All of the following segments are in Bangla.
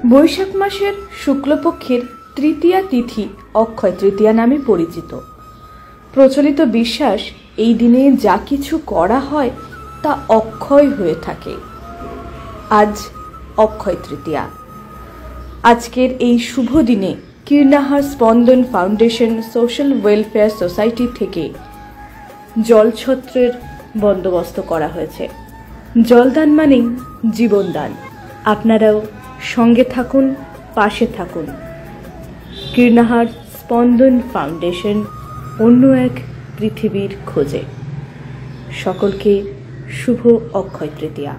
বৈশাখ মাসের শুক্লপক্ষের তৃতীয়া তিথি অক্ষয় তৃতীয়া নামে পরিচিত। প্রচলিত বিশ্বাস এই দিনে যা কিছু করা হয় তা অক্ষয় হয়ে থাকে। আজ অক্ষয় তৃতীয়া। আজকের এই শুভ দিনে কীর্ণাহার স্পন্দন ফাউন্ডেশন সোশ্যাল ওয়েলফেয়ার সোসাইটি থেকে জলছত্রের বন্দোবস্ত করা হয়েছে। জলদান মানেই জীবনদান। আপনারাও সঙ্গে থাকুন, পাশে থাকুন। কীর্ণাহার স্পন্দন ফাউন্ডেশন, অন্য এক পৃথিবীর খোঁজে। সকলকে শুভ অক্ষয় তৃতীয়া।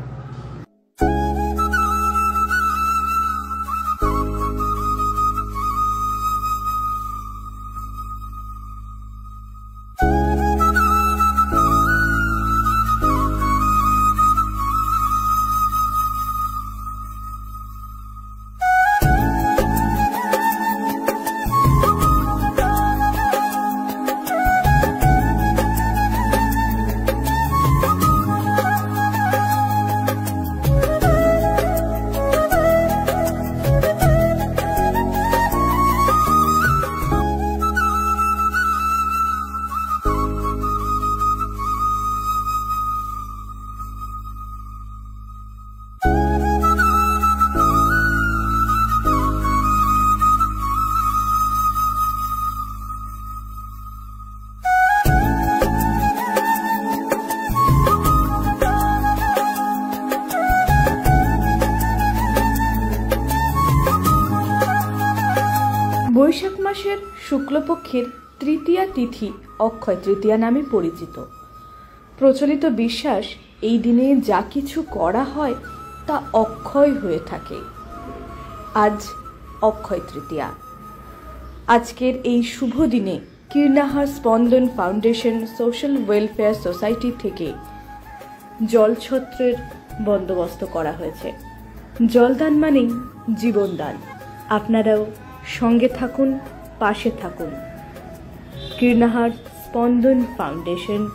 বৈশাখ মাসের শুক্লপক্ষের তৃতীয়া তিথি অক্ষয় তৃতীয়া নামে পরিচিত। প্রচলিত বিশ্বাস এই দিনে যা কিছু করা হয় তা অক্ষয় হয়ে থাকে। আজ অক্ষয় তৃতীয়া। আজকের এই শুভ দিনে কীর্ণাহার স্পন্দন ফাউন্ডেশন সোশ্যাল ওয়েলফেয়ার সোসাইটি থেকে জলছত্রের বন্দোবস্ত করা হয়েছে। জলদান মানেই জীবনদান। আপনারাও সঙ্গে থাকুন, পাশে থাকুন। কীর্ণাহার স্পন্দন ফাউন্ডেশন,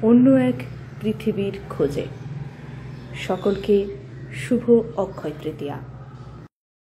অন্য এক পৃথিবীর খোঁজে। সকলকে শুভ অক্ষয় তৃতীয়া।